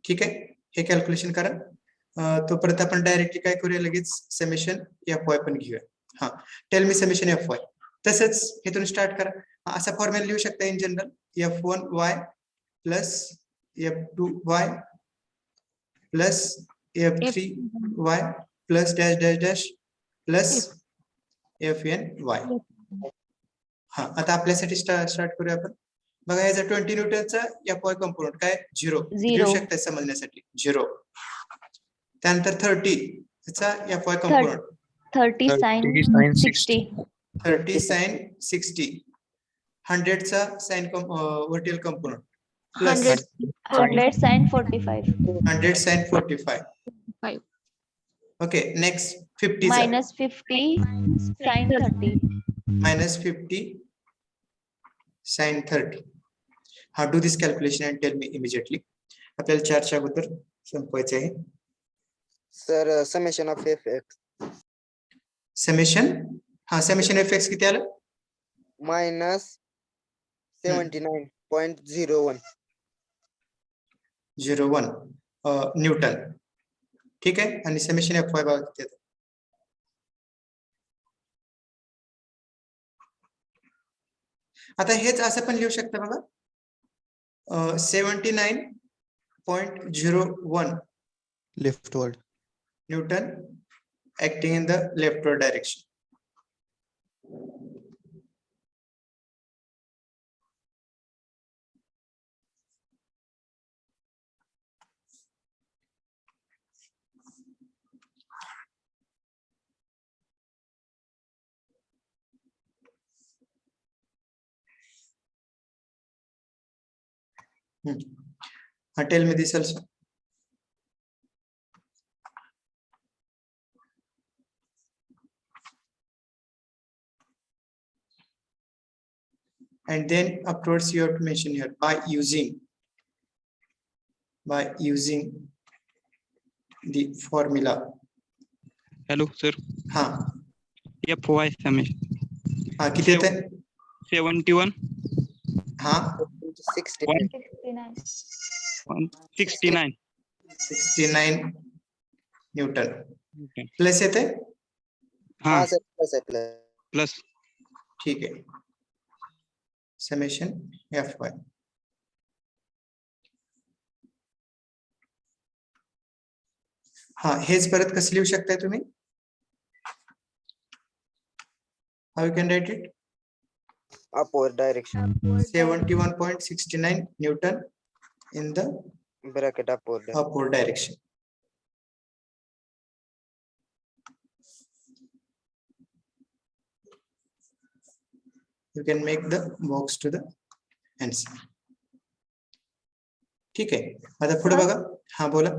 ठीक आहे. हे कॅल्क्युलेशन करा. तोपर्यंत आपण डायरेक्टली काय करूया, लगेच समेशन Fy पण घेऊया. हा, टेल मी समेशन Fy. तसंच इथून स्टार्ट करा. असा फॉर्म्युला लिहू शकता in general, F1y plus F2y plus F3y plus dash dash dash plus Fny. हा, आता आपल्यासाठी स्टार्ट करूया आपण. बघा, याचा 20 न्यूटनचा Fy कंपोनंट काय, 0 लिहू Zero. शकता समजण्यासाठी 0. त्यानंतर 30 चा Fy component 30 sin 30 sin 60 30 sin 60. 100 चा sine vertical component plus 100 sin 45 100 sin 45. 5. Okay, next 50 चा -50 sin 30 -50 sin 30. हा, do this calculation and tell me immediately. आपल्याला 4च्या अगोदर संपवायचं आहे. Sir, summation of fx summation, हा समेशन Fx किती आलं, -79.01. 0.1 न्यूटन. ठीक आहे. आणि समेशन Fy बघा किती आहे. आता हेच असं पण लिहू शकता बघा, 79.01 leftward. Newton acting in the leftward direction. Tell me this also. And then afterwards you have to mention here by using the formula. Hello, sir. हाँ Fy summation हाँ किती येते 71 हाँ 69. 69 69 न्यूटन Okay. प्लस येते. हाँ sir, plus आहे, plus. plus ठीक आहे. Summation Fy. हाँ, हेच परत कसं लिहू शकताय तुम्ही, how you can write it, Upward direction. 71.69 Newton in the Bracket upward. upward direction. You can make the box to the answer. ठीक आहे. आता पुढे बघा. हा बोला.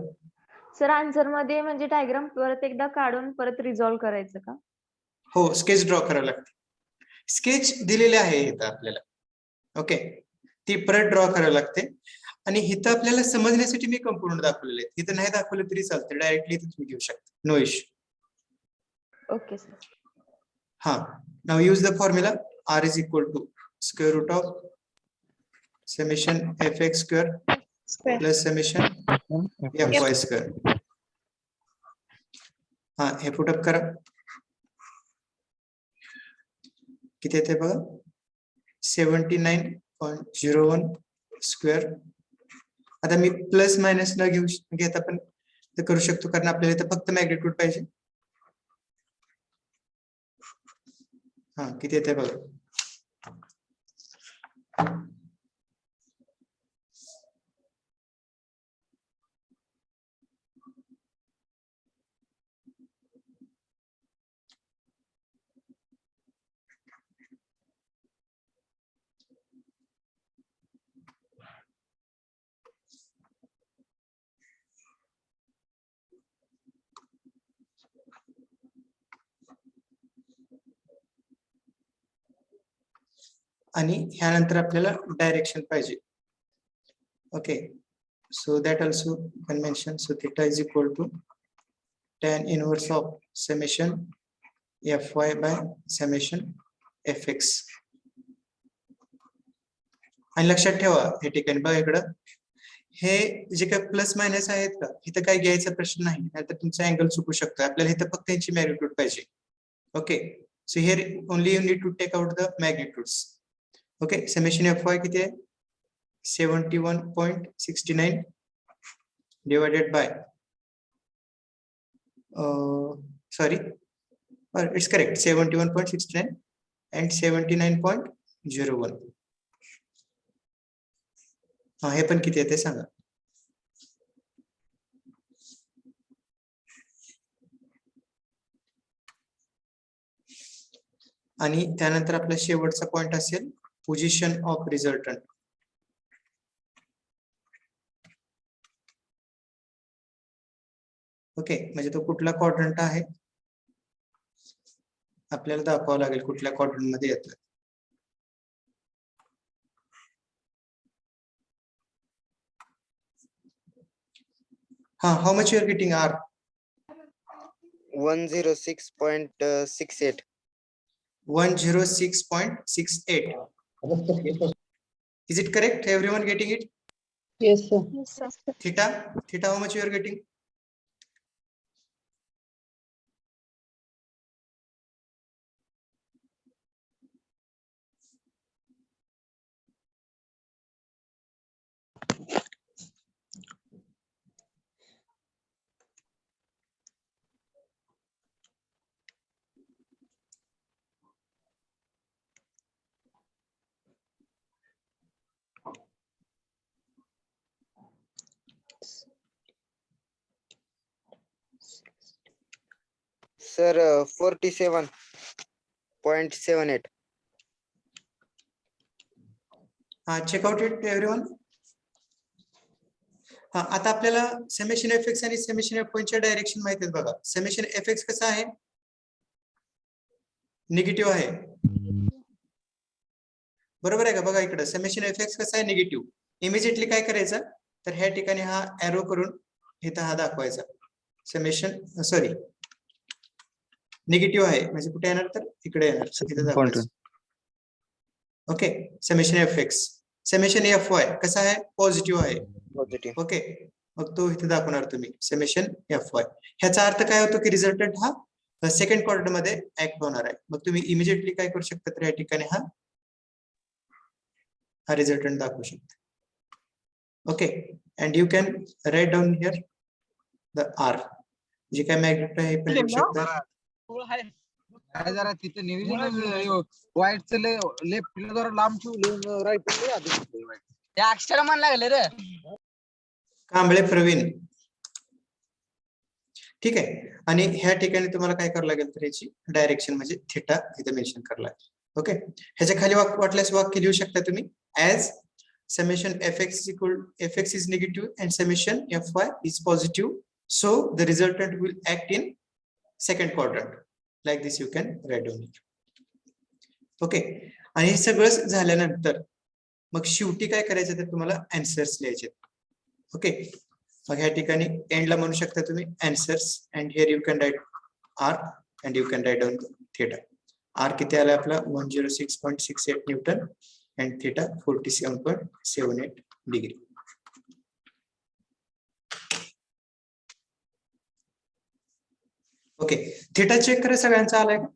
सर आन्सर मध्ये म्हणजे डायग्राम परत एकदा काढून परत रिझॉल्व करायचं का? हो, स्केच ड्रॉ करावं लागते. स्केच दिलेले आहे इथं आपल्याला. ओके, ती परत ड्रॉ करावी लागते. आणि इथं आपल्याला समजण्यासाठी मी कंपोनंट दाखवलेले आहेत. इथं नाही दाखवलं तरी चालते, डायरेक्टली इथं तुम्ही घेऊ शकता, नो इश्यू. Okay sir. हा, now use the formula r is equal to square root of summation fx square plus summation fy square. हा, हे पुट अप करा. किती येते बघा, 79.01 स्क्वेअर. आता मी प्लस मायनस न घेता पण ते करू शकतो, कारण आपल्याला इथं फक्त मॅग्निट्यूड पाहिजे. हा, किती येते बघा, आणि ह्यानंतर आपल्याला डायरेक्शन पाहिजे. Okay, so that also can mention. So theta is equal to tan inverse of summation fy by summation fx. आणि लक्षात ठेवा हे ठिकाणी बघा इकडं, हे जे काही प्लस मायनस आहेत का, इथं काही घ्यायचा प्रश्न नाही, नाहीतर तुमचा अँगल चुकू शकतो. आपल्याला इथं फक्त यांची मॅग्निट्यूड पाहिजे. Okay, so here only you need to take out the magnitudes. Okay, summation fy किती आहे? 71.69 divided by sorry, it's correct, 71.69 and 79.01. हा, हे पण किती आहे ते सांगा. आणि त्यानंतर आपला शेवटचा पॉइंट असेल पोझिशन ऑफ रिझल्टंट. ओके, म्हणजे तो कुठला क्वाड्रंट आहे आपल्याला दाखवावं लागेल, कुठल्या क्वाड्रंट मध्ये येतोय. हा, how much you are getting R? 106.68. 106.68. Is it correct? Everyone getting it? Yes, sir. Yes, sir. Theta, how much you are getting? Sir, 47.78. हा, check out it everyone. हा, आता आपल्याला समेशन fx आणि समेशन fy च्या direction माहिती आहेत बघा. Summation fx कसा आहे? निगेटिव्ह आहे, बरोबर आहे का? बघा इकडे समेशन fx कसा आहे? निगेटिव्ह. इमिजिएटली काय करायचं, तर ह्या ठिकाणी हा एरो करून इथं हा दाखवायचा. समेशन सॉरी निगेटिव्ह आहे म्हणजे कुठे येणार, तर इकडे येणार, इथे दाखवायचं. Okay, summation fx. Summation fy कसा आहे? पॉझिटिव्ह आहे. Positive. ओके, मग तो इथे दाखवणार तुम्ही समेशन fy. ह्याचा अर्थ काय होतो की रिझल्टंट हा सेकंड क्वाड्रंट मध्ये ऍक्ट होणार आहे. मग तुम्ही इमिजिएटली काय करू शकता, तर या ठिकाणी हा रिझल्टंट दाखवू शकता. Okay, and you can write down here the R. जे काय मॅग्नेट आहे हे पण लिहू शकता. जरा तिथे नियोजन वाईटच लेफ्ट जरा लांब ठेवलं, राईट त्या अक्षर म्हण लागले रे. कांबळे प्रवीण, ठीक आहे. आणि ह्या ठिकाणी तुम्हाला काय करावं लागेल, तर याची डायरेक्शन म्हणजे थिटा इथे मेन्शन करावं लागेल. ओके, ह्याच्या खाली वाटल्यास वाक्य लिहू शकता तुम्ही, as summation fx is negative and summation fy is positive, so the resultant will act in second quadrant. Like this you can write down it. Okay, आणि हे सगळं झाल्यानंतर मग शेवटी काय करायचं, तर तुम्हाला आन्सर्स लिहायचे. ओके, मग ह्या ठिकाणी एंडला म्हणू शकता तुम्ही answers, and here you can write R and you can write down theta. R किती आला आपला? 106.68 newton and theta 47.78 degree. Okay, theta check करा सगळ्यांचा आलाय का?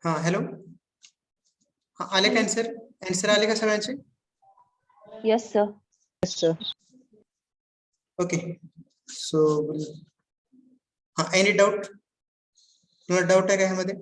हा हॅलो, हा आले का आन्सर? आन्सर आले का सगळ्यांचे? Yes, sir. ओके सो हा एनी डाऊट? तुम्हाला डाऊट आहे का ह्यामध्ये?